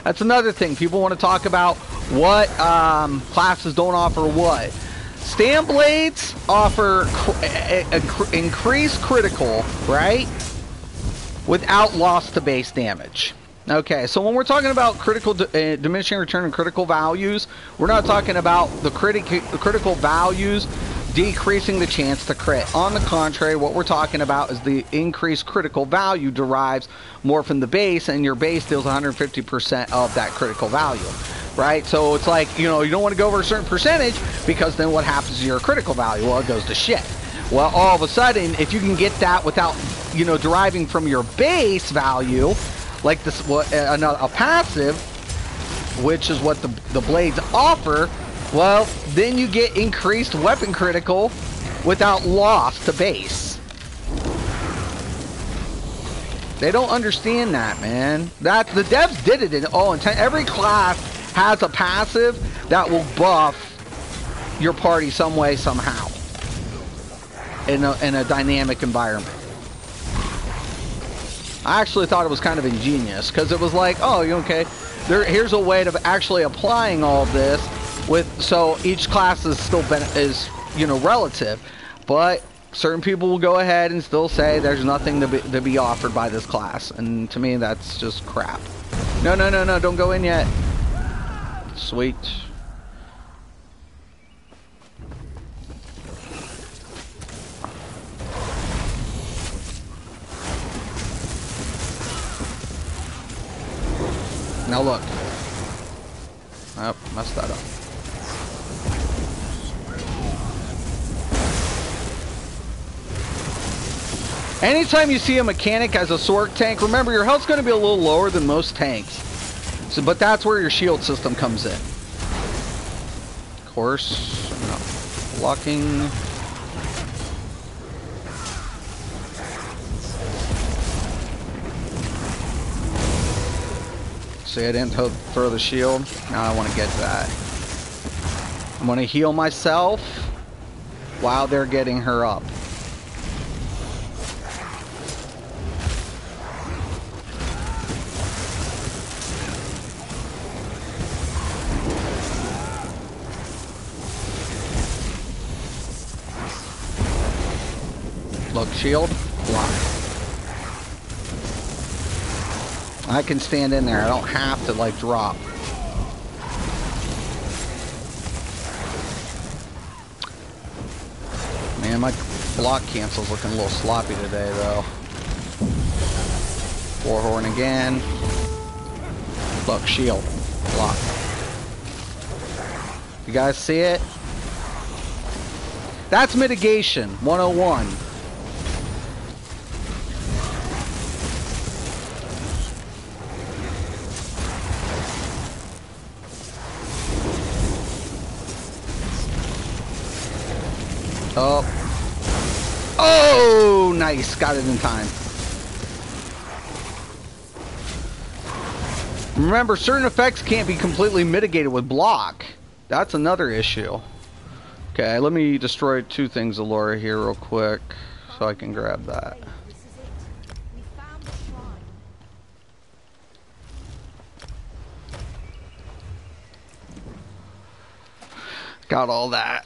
A: That's another thing. People want to talk about what classes don't offer what. Stand Blades offer increased critical, right? Without loss to base damage. Okay, so when we're talking about critical diminishing return and critical values, we're not talking about the critical values decreasing the chance to crit. On the contrary, what we're talking about is the increased critical value derives more from the base, and your base deals 150% of that critical value, right? So it's like, you know, you don't want to go over a certain percentage, because then what happens to your critical value? Well, it goes to shit. Well, all of a sudden, if you can get that without, you know, deriving from your base value, like this, a passive, which is what the blades offer, well, then you get increased weapon critical without loss to base. They don't understand that, man. That the devs did it in all intent. Every class has a passive that will buff your party some way, somehow, in a dynamic environment. I actually thought it was kind of ingenious, because it was like, oh, okay, here's a way of actually applying all of this. So each class is still you know, relative, but certain people will go ahead and still say there's nothing to be offered by this class, and to me that's just crap. No, don't go in yet. Sweet. Now look. Oh, messed that up. Anytime you see a mechanic as a sword tank, remember your health's going to be a little lower than most tanks. So, but that's where your shield system comes in. Of course, no. Blocking. See, I didn't throw the shield. Now I want to get that. I'm going to heal myself while they're getting her up. Look, shield, block. I can stand in there. I don't have to, like, drop. Man, my block cancel's looking a little sloppy today, though. Warhorn again. Look, shield, block. You guys see it? That's mitigation 101. Oh. Oh, nice. Got it in time. Remember, certain effects can't be completely mitigated with block. That's another issue. Okay, let me destroy two things, Allura, here real quick, so I can grab that.
B: This is it. We found the shrine.
A: Got all that.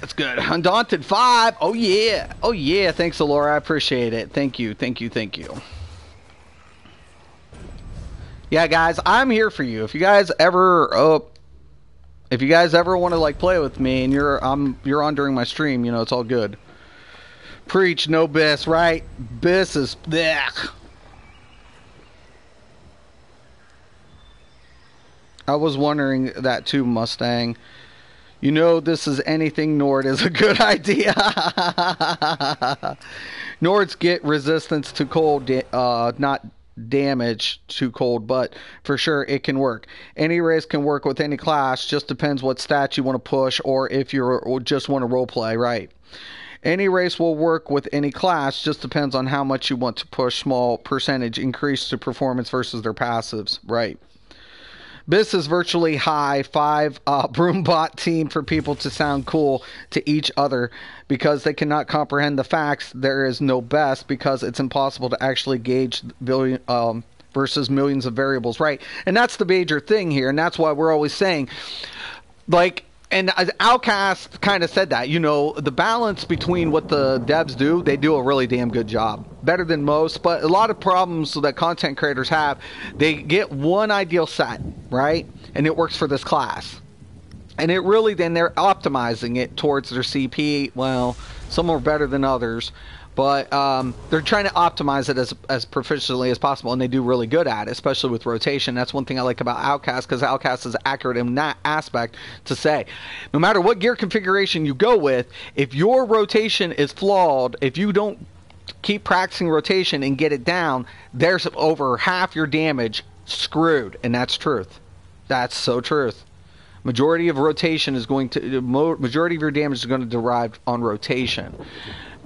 A: It's good. Undaunted 5. Oh, yeah. Oh, yeah. Thanks, Allura. I appreciate it. Thank you. Thank you. Thank you. Yeah, guys, I'm here for you. If you guys ever want to like play with me and you're on during my stream, you know, it's all good. Preach, no Biss, right? Biss is blech. I was wondering that too, Mustang. You know, this is anything Nord is a good idea. Nords get resistance to cold, not damage to cold, but for sure it can work. Any race can work with any class, just depends what stats you want to push or if you just want to roleplay, right? Any race will work with any class, just depends on how much you want to push small percentage increase to performance versus their passives, right? This is virtually high five broombot team for people to sound cool to each other because they cannot comprehend the facts. There is no best because it's impossible to actually gauge versus millions of variables, right? And that's the major thing here, and that's why we're always saying, like, and Outcast kind of said that, you know, the balance between what the devs do, they do a really damn good job. Better than most, but a lot of problems that content creators have, they get one ideal set, right? And it works for this class. And it really, then they're optimizing it towards their CP. Well, some are better than others. But they're trying to optimize it as proficiently as possible, and they do really good at it, especially with rotation. That's one thing I like about Outcast, because Outcast is accurate in that aspect to say, no matter what gear configuration you go with, if your rotation is flawed, if you don't keep practicing rotation and get it down, there's over half your damage screwed, and that's truth. That's so truth. Majority of rotation is going to, majority of your damage is going to derive on rotation.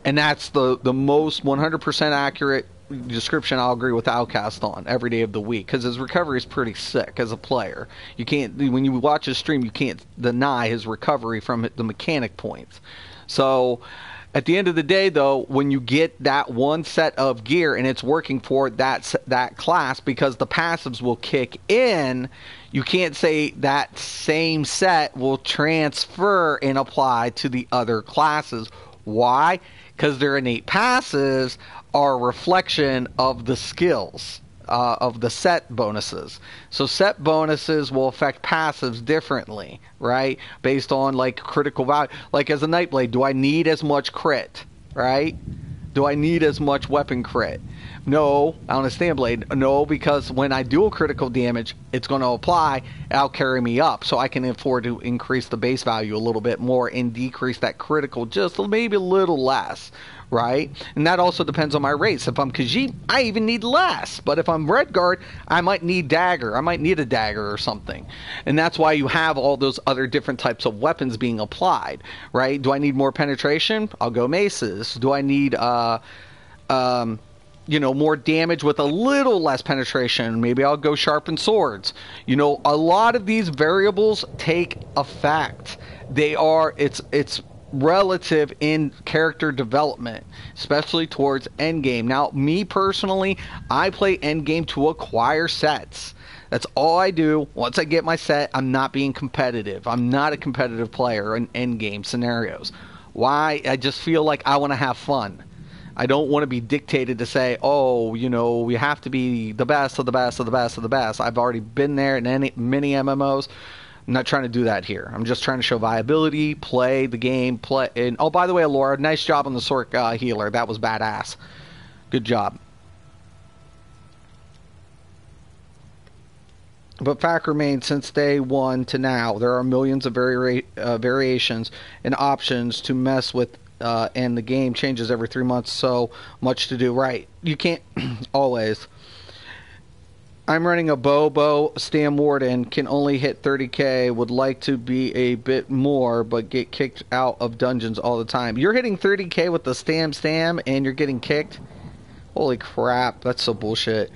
A: And that's the most 100% accurate description I'll agree with Outcast on every day of the week, because his recovery is pretty sick as a player. You can't, when you watch his stream, you can't deny his recovery from the mechanic points. So at the end of the day, though, when you get that one set of gear and it's working for that class, because the passives will kick in, you can't say that same set will transfer and apply to the other classes. Why? Because their innate passives are a reflection of the skills, of the set bonuses. So set bonuses will affect passives differently, right? Based on, like, critical value. Like, as a Nightblade, do I need as much crit, right? Do I need as much weapon crit? No. On a Standblade, no, because when I do a critical damage, it's going to apply, it'll carry me up, so I can afford to increase the base value a little bit more and decrease that critical just maybe a little less, right? And that also depends on my race. If I'm Khajiit, I even need less, but if I'm Redguard, I might need dagger. I might need a dagger or something, and that's why you have all those other different types of weapons being applied, right? Do I need more penetration? I'll go maces. Do I need you know, more damage with a little less penetration? Maybe I'll go sharpened swords. You know, a lot of these variables take effect. They are, it's relative in character development, especially towards endgame. Now, me personally, I play endgame to acquire sets. That's all I do. Once I get my set, I'm not being competitive. I'm not a competitive player in endgame scenarios. Why? I just feel like I want to have fun. I don't want to be dictated to say, oh, you know, we have to be the best of the best of the best of the best. I've already been there in many MMOs. I'm not trying to do that here. I'm just trying to show viability, play the game, play. And oh, by the way, Laura, nice job on the Sork healer. That was badass. Good job. But fact remains, since day one to now, there are millions of variations and options to mess with. And the game changes every 3 months, so much to do. Right, you can't always. I'm running a Bobo Stam Warden, can only hit 30k, would like to be a bit more, but get kicked out of dungeons all the time. You're hitting 30k with the Stam, and you're getting kicked? Holy crap, that's so bullshit.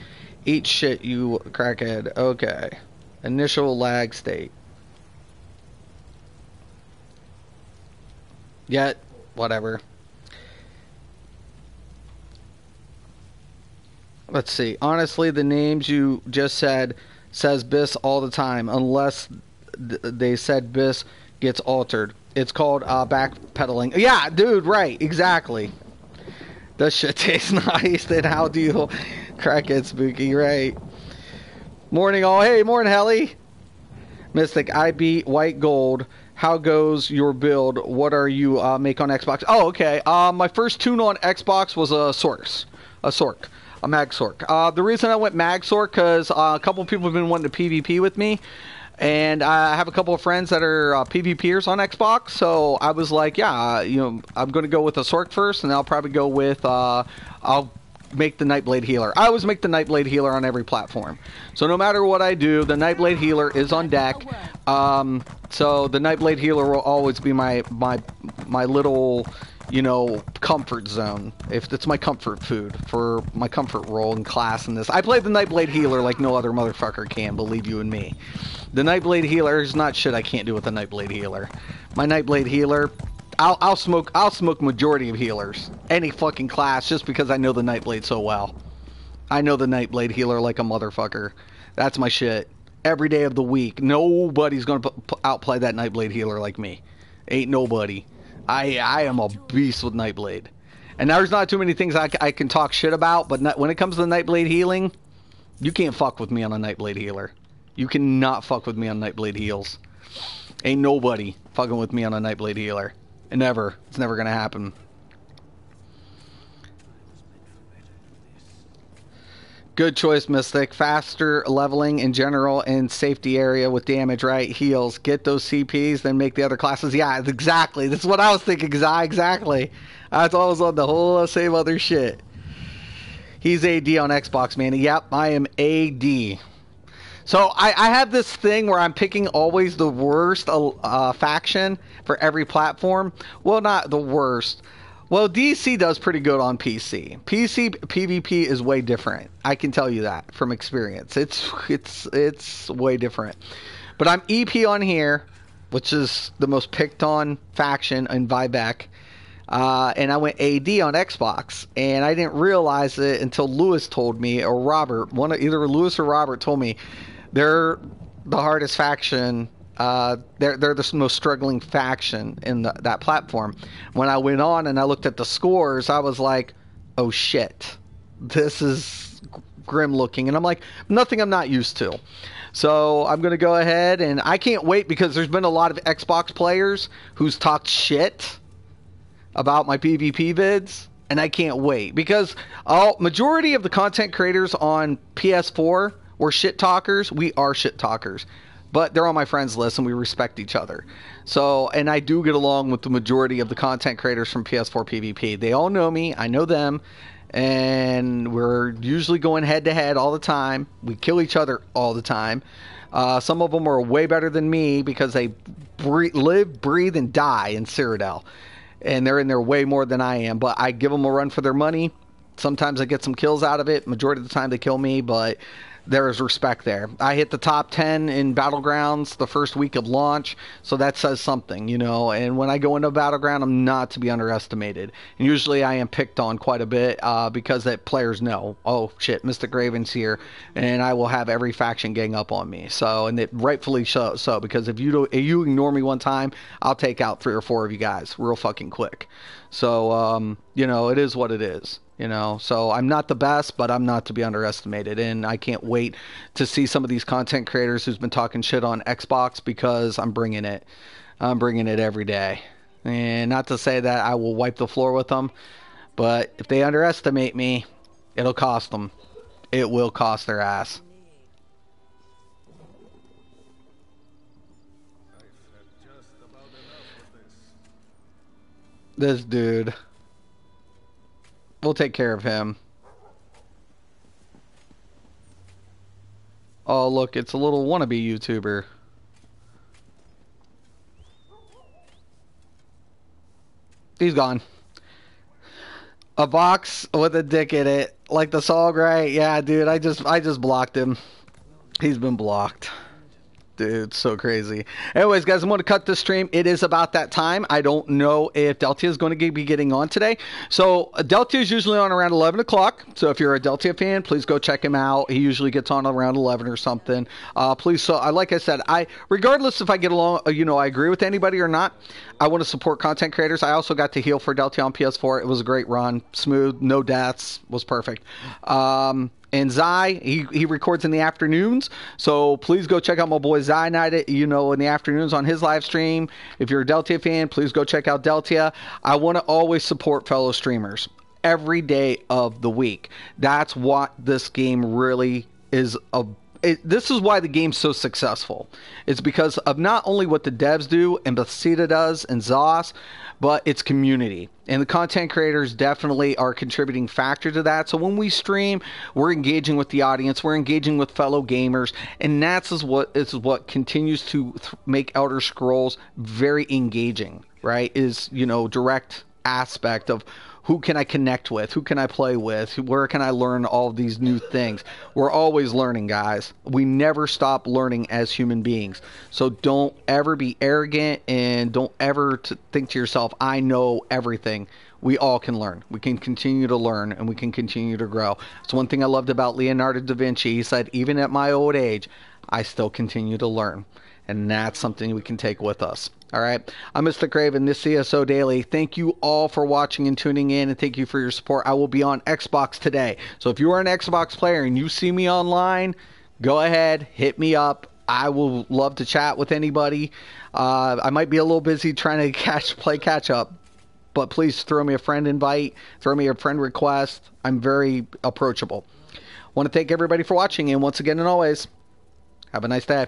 A: Eat shit, you crackhead. Okay. Initial lag state. Yet. Whatever. Let's see. Honestly, the names you just said says BIS all the time, unless they said BIS gets altered. It's called backpedaling. Yeah, dude, right. Exactly. That shit tastes nice. Then how do you crack it, Spooky? Right. Morning all. Hey, morning, Helly. Mystic, I beat white gold. How goes your build? What are you make on Xbox? Oh, okay. My first tune on Xbox was a Sork, a Mag Sork. The reason I went Mag Sork because a couple of people have been wanting to PvP with me, and I have a couple of friends that are PvPers on Xbox. So I was like, yeah, you know, I'm going to go with a Sork first, and I'll probably go with I'll make the Nightblade healer. I always make the Nightblade healer on every platform. So no matter what I do, the Nightblade healer is on deck. So the Nightblade healer will always be my little, you know, comfort zone. If it's my comfort food for my comfort role in class in this. I play the Nightblade healer like no other motherfucker can, believe you and me. The Nightblade healer is not shit I can't do with the Nightblade healer. My Nightblade healer, I'll smoke majority of healers. Any fucking class, just because I know the Nightblade so well. I know the Nightblade healer like a motherfucker. That's my shit. Every day of the week. Nobody's gonna outplay that Nightblade healer like me. Ain't nobody. I am a beast with Nightblade. And there's not too many things I can talk shit about, but when it comes to the Nightblade healing, you can't fuck with me on a Nightblade healer. You cannot fuck with me on Nightblade heals. Ain't nobody fucking with me on a Nightblade healer. And never. It's never gonna happen. Good choice, Mystic. Faster leveling in general and safety area with damage, right? Heals. Get those CPs, then make the other classes. Yeah, exactly. That's what I was thinking. Exactly. I was always on the whole same other shit. He's AD on Xbox, man. Yep, I am AD. So I have this thing where I'm picking always the worst faction for every platform. Well, not the worst. Well, DC does pretty good on PC. PC PvP is way different. I can tell you that from experience. It's way different. But I'm EP on here, which is the most picked on faction in Vivek. And I went AD on Xbox, and I didn't realize it until Lewis told me, or Robert. Either Lewis or Robert told me they're the hardest faction. They're the most struggling faction in that platform. When I went on and I looked at the scores, I was like, oh shit, this is grim looking. And I'm like, nothing I'm not used to. So I'm going to go ahead, and I can't wait because there's been a lot of Xbox players who's talked shit about my PvP vids, and I can't wait because majority of the content creators on PS4 were shit talkers. We are shit talkers. But they're on my friends list, and we respect each other. So, and I do get along with the majority of the content creators from PS4 PvP. They all know me. I know them. And we're usually going head-to-head all the time. We kill each other all the time. Some of them are way better than me because they live, breathe, and die in Cyrodiil. And they're in there way more than I am. But I give them a run for their money. Sometimes I get some kills out of it. Majority of the time they kill me, but there is respect there. I hit the top 10 in Battlegrounds the first week of launch, so that says something, you know. And when I go into Battleground, I'm not to be underestimated. And usually I am picked on quite a bit because that players know, oh shit, Mysticraven's here, and I will have every faction gang up on me. So, and it rightfully so, because if you ignore me one time, I'll take out 3 or 4 of you guys real fucking quick. So, you know, it is what it is. You know, so I'm not the best, but I'm not to be underestimated. And I can't wait to see some of these content creators who's been talking shit on Xbox because I'm bringing it. I'm bringing it every day. And not to say that I will wipe the floor with them, but if they underestimate me, it'll cost them. It will cost their ass. This dude. We'll take care of him. Oh, look, it's a little wannabe YouTuber. He's gone. A box with a dick in it. Like the song, right? Yeah, dude, I just blocked him. He's been blocked. Dude, so crazy. Anyways, guys, I'm going to cut this stream. It is about that time. I don't know if Deltia is going to be getting on today. So, Deltia is usually on around 11 o'clock. So, if you're a Deltia fan, please go check him out. He usually gets on around 11 or something. Please, so like I said, regardless if I get along, you know, I agree with anybody or not, I want to support content creators. I also got to heal for Deltia on PS4. It was a great run. Smooth, no deaths, was perfect. And Zai, he records in the afternoons, so please go check out my boy Zai Night, you know, in the afternoons on his live stream. If you're a Deltia fan, please go check out Deltia. I want to always support fellow streamers every day of the week. That's what this game really is this is why the game's so successful. It's because of not only what the devs do and Bethesda does and ZOS, but its community. And the content creators definitely are a contributing factor to that. So when we stream, we're engaging with the audience, we're engaging with fellow gamers, and that's what continues to make Elder Scrolls very engaging, right? Is, direct aspect of who can I connect with, who can I play with, where can I learn all of these new things. We're always learning, guys. We never stop learning as human beings. So don't ever be arrogant, and don't ever think to yourself, I know everything. We all can learn. We can continue to learn, and we can continue to grow. It's one thing I loved about Leonardo da Vinci. He said, even at my old age, I still continue to learn. And that's something we can take with us. All right. I'm Mysticraven, this ESO Daily. Thank you all for watching and tuning in, and thank you for your support. I will be on Xbox today. So if you are an Xbox player and you see me online, go ahead, hit me up. I will love to chat with anybody. I might be a little busy trying to play catch up, but please throw me a friend invite, throw me a friend request. I'm very approachable. Want to thank everybody for watching, and once again and always, have a nice day.